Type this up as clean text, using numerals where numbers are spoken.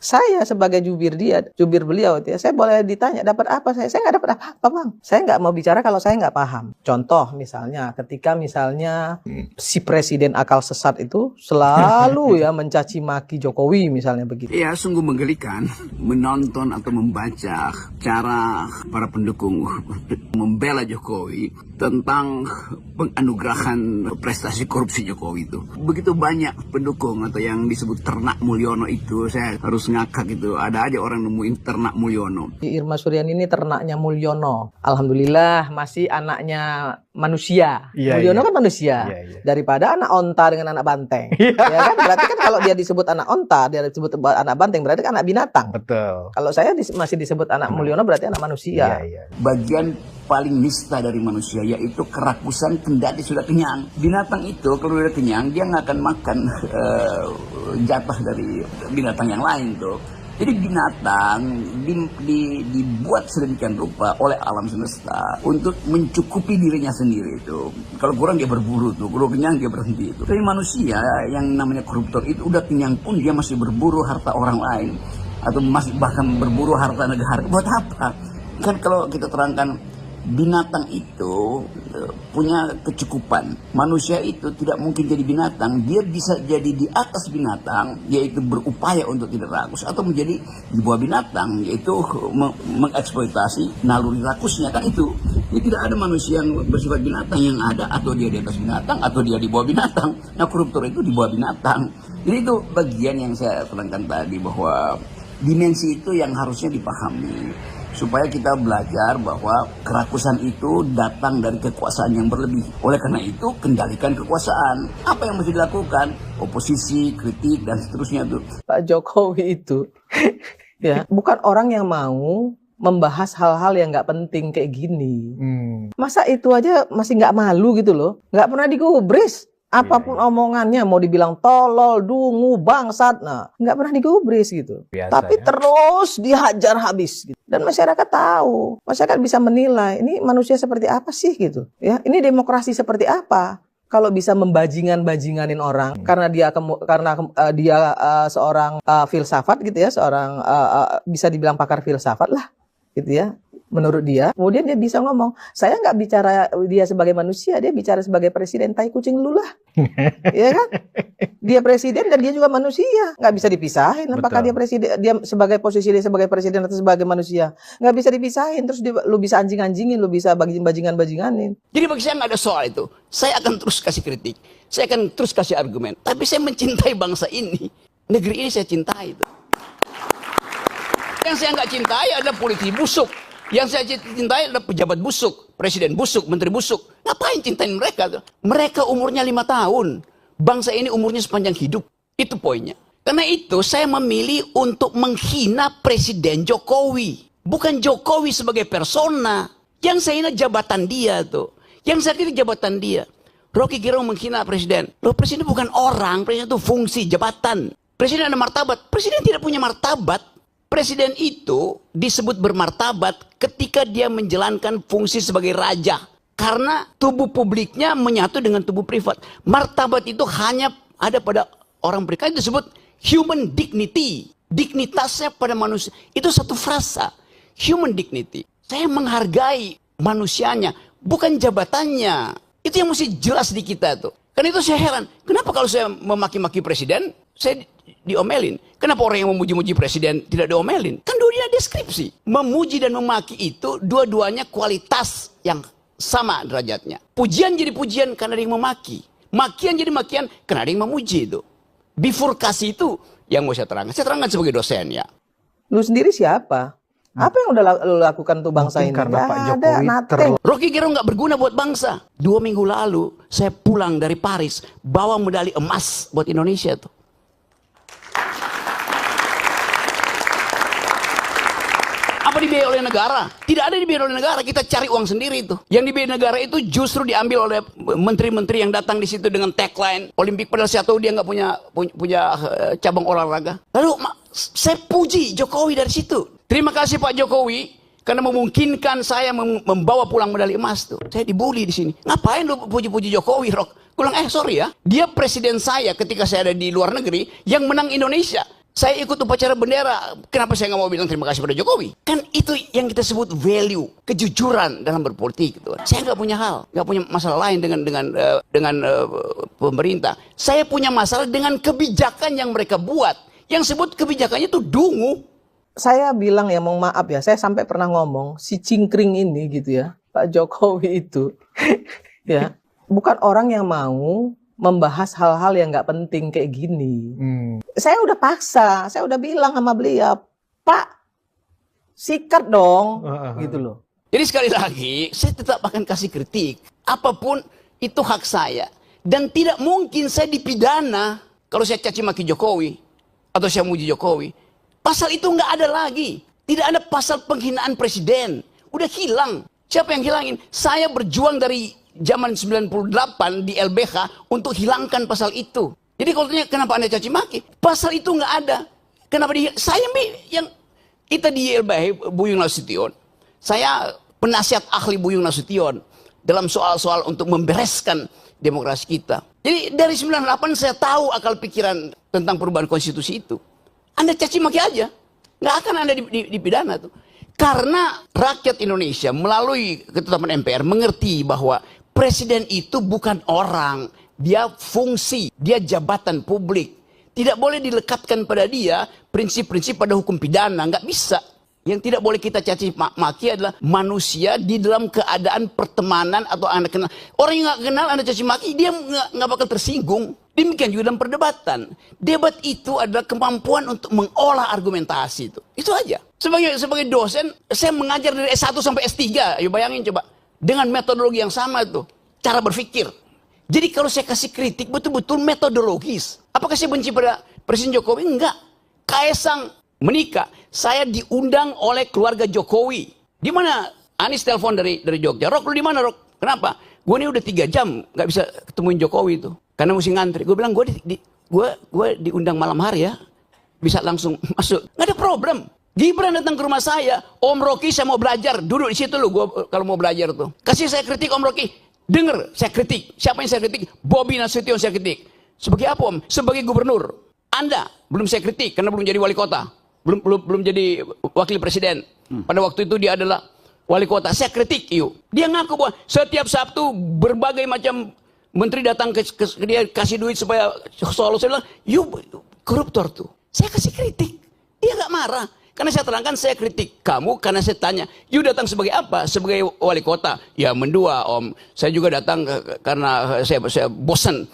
Saya sebagai jubir beliau, saya boleh ditanya, dapat apa saya? Saya nggak dapat apa-apa, Bang. Saya nggak mau bicara kalau saya nggak paham. Contoh misalnya, ketika misalnya si presiden akal sesat itu selalu ya mencaci maki Jokowi misalnya begitu. Ya, sungguh menggelikan menonton atau membaca cara para pendukung membela Jokowi tentang penganugerahan prestasi korupsi Jokowi itu. Begitu banyak pendukung atau yang disebut ternak Mulyono itu, saya harus ngakak itu. Ada aja orang nemuin ternak Mulyono. Irma Suryani ini ternaknya Mulyono. Alhamdulillah masih anaknya manusia. Mulyono kan manusia. Daripada anak onta dengan anak banteng. Ya kan? Berarti kan kalau dia disebut anak onta, dia disebut anak banteng, berarti kan anak binatang. Betul. Kalau saya masih disebut anak Mulyono, berarti anak manusia. Bagian paling nista dari manusia yaitu kerakusan kendati sudah kenyang. Binatang itu kalau sudah kenyang dia nggak akan makan jatah dari binatang yang lain tuh. Jadi binatang dibuat sedemikian rupa oleh alam semesta untuk mencukupi dirinya sendiri itu. Kalau kurang dia berburu tuh, kalau kenyang dia berhenti itu. Tapi manusia yang namanya koruptor itu udah kenyang pun dia masih berburu harta orang lain atau masih bahkan berburu harta negara. Buat apa? Kan kalau kita terangkan, binatang itu punya kecukupan. Manusia itu tidak mungkin jadi binatang. Dia bisa jadi di atas binatang, yaitu berupaya untuk tidak rakus, atau menjadi di bawah binatang, yaitu mengeksploitasi naluri rakusnya. Kan itu. Jadi tidak ada manusia yang bersifat binatang yang ada, atau dia di atas binatang, atau dia di bawah binatang. Nah, koruptor itu di bawah binatang. Jadi itu bagian yang saya terangkan tadi, bahwa dimensi itu yang harusnya dipahami. Supaya kita belajar bahwa kerakusan itu datang dari kekuasaan yang berlebih. Oleh karena itu, kendalikan kekuasaan. Apa yang mesti dilakukan? Oposisi, kritik, dan seterusnya tuh. Pak Jokowi itu ya bukan orang yang mau membahas hal-hal yang nggak penting kayak gini. Masa itu aja masih nggak malu gitu loh. Nggak pernah digubris. Apapun omongannya, mau dibilang tolol, dungu, bangsat, nah nggak pernah digubris gitu. Tapi terus dihajar habis gitu. Dan masyarakat tahu, masyarakat bisa menilai ini manusia seperti apa sih gitu. Ya, ini demokrasi seperti apa? Kalau bisa membajingan-bajinganin orang karena dia seorang filsafat gitu ya, seorang bisa dibilang pakar filsafat lah gitu ya. Menurut dia, kemudian dia bisa ngomong, saya nggak bicara dia sebagai manusia, dia bicara sebagai presiden, tai kucing lu lah. Ya kan? Dia presiden dan dia juga manusia. Nggak bisa dipisahin. Betul. Apakah dia presiden, dia sebagai posisi dia sebagai presiden atau sebagai manusia. Nggak bisa dipisahin. Terus lu bisa anjing-anjingin, lu bisa bajingan-bajinganin. Jadi bagi saya nggak ada soal itu. Saya akan terus kasih kritik. Saya akan terus kasih argumen. Tapi saya mencintai bangsa ini. Negeri ini saya cintai itu. Yang saya nggak cintai adalah politisi busuk. Yang saya cintai adalah pejabat busuk, presiden busuk, menteri busuk. Ngapain cintain mereka? Mereka umurnya 5 tahun. Bangsa ini umurnya sepanjang hidup. Itu poinnya. Karena itu saya memilih untuk menghina Presiden Jokowi. Bukan Jokowi sebagai persona. Yang saya hina jabatan dia tuh. Yang saya kritik jabatan dia. Rocky Gerung menghina presiden. Loh, presiden bukan orang, presiden itu fungsi, jabatan. Presiden ada martabat. Presiden tidak punya martabat. Presiden itu disebut bermartabat ketika dia menjalankan fungsi sebagai raja. Karena tubuh publiknya menyatu dengan tubuh privat. Martabat itu hanya ada pada orang berikan, disebut human dignity. Dignitasnya pada manusia. Itu satu frasa. Human dignity. Saya menghargai manusianya, bukan jabatannya. Itu yang mesti jelas di kita tuh. Karena itu saya heran. Kenapa kalau saya memaki-maki presiden, saya diomelin? Kenapa orang yang memuji-muji presiden tidak diomelin? Kan dua-duanya deskripsi. Memuji dan memaki itu dua-duanya kualitas yang sama derajatnya. Pujian jadi pujian karena ada yang memaki. Makian jadi makian karena ada yang memuji itu. Bifurkasi itu yang mau saya terangkan. Saya terangkan sebagai dosen ya. Lu sendiri siapa? Apa yang udah lu lakukan tuh bangsa ini? Karena Pak Jokowi Rocky Gerung nggak berguna buat bangsa. 2 minggu lalu saya pulang dari Paris bawa medali emas buat Indonesia tuh. Apa dibiayai oleh negara? Tidak ada dibiayai oleh negara. Kita cari uang sendiri itu. Yang dibiayai negara itu justru diambil oleh menteri-menteri yang datang di situ dengan tagline Olimpik, padahal saya tahu dia nggak punya cabang olahraga. Lalu saya puji Jokowi dari situ. Terima kasih Pak Jokowi karena memungkinkan saya membawa pulang medali emas tuh. Saya dibully di sini. Ngapain lu puji-puji Jokowi, Rok? Kulang sorry ya. Dia presiden saya ketika saya ada di luar negeri yang menang Indonesia. Saya ikut upacara bendera. Kenapa saya nggak mau bilang terima kasih pada Jokowi? Kan itu yang kita sebut value, kejujuran dalam berpolitik. Gitu. Saya nggak punya nggak punya masalah lain dengan pemerintah. Saya punya masalah dengan kebijakan yang mereka buat. Yang sebut kebijakannya itu dungu. Saya bilang ya, mohon maaf ya, saya sampai pernah ngomong si cingkring ini gitu ya, Pak Jokowi itu, ya bukan orang yang mau membahas hal-hal yang nggak penting kayak gini. Saya udah paksa, saya udah bilang sama beliau, Pak, sikat dong, gitu loh. Jadi sekali lagi, saya tetap akan kasih kritik. Apapun itu hak saya. Dan tidak mungkin saya dipidana kalau saya caci maki Jokowi. Atau saya muji Jokowi. Pasal itu nggak ada lagi. Tidak ada pasal penghinaan presiden. Udah hilang. Siapa yang hilangin? Saya berjuang dari zaman 98 di LBH untuk hilangkan pasal itu. Jadi kalau tanya kenapa Anda caci maki? Pasal itu nggak ada. Kenapa saya yang kita di LBH Buyung Nasution. Saya penasihat ahli Buyung Nasution dalam soal-soal untuk membereskan demokrasi kita. Jadi dari 98 saya tahu akal pikiran tentang perubahan konstitusi itu. Anda caci maki aja, nggak akan Anda dipidana tuh. Karena rakyat Indonesia melalui ketetapan MPR mengerti bahwa presiden itu bukan orang, dia fungsi, dia jabatan publik. Tidak boleh dilekatkan pada dia prinsip-prinsip pada hukum pidana, nggak bisa. Yang tidak boleh kita caci maki adalah manusia di dalam keadaan pertemanan atau Anda kenal. Orang yang nggak kenal Anda caci maki, dia nggak bakal tersinggung. Demikian juga dalam perdebatan. Debat itu adalah kemampuan untuk mengolah argumentasi itu. Itu aja. Sebagai dosen, saya mengajar dari S1 sampai S3. Ayo bayangin coba. Dengan metodologi yang sama itu. Cara berpikir. Jadi kalau saya kasih kritik betul-betul metodologis. Apakah saya benci pada Presiden Jokowi? Enggak. Kaesang menikah. Saya diundang oleh keluarga Jokowi. Di mana Anies telepon dari Jogja. Rok, lu di mana Rok? Kenapa? Gue ini udah 3 jam nggak bisa ketemuin Jokowi itu. Karena mesti ngantri. Gue bilang gue diundang malam hari ya. Bisa langsung masuk. Nggak ada problem. Gibran datang ke rumah saya. Om Rocky saya mau belajar. Duduk di situ lu gue kalau mau belajar tuh. Kasih saya kritik Om Rocky. Dengar saya kritik. Siapa yang saya kritik? Bobi Nasution saya kritik. Sebagai apa Om? Sebagai gubernur. Anda belum saya kritik karena belum jadi wali kota. Belum jadi wakil presiden. Pada waktu itu dia adalah wali kota. Saya kritik yuk. Dia ngaku bahwa setiap Sabtu berbagai macam menteri datang ke dia kasih duit supaya soal saya bilang, you koruptor tuh. Saya kasih kritik. Dia nggak marah. Karena saya terangkan saya kritik kamu karena saya tanya, you datang sebagai apa? Sebagai wali kota. Ya mendua Om. Saya juga datang karena saya bosan.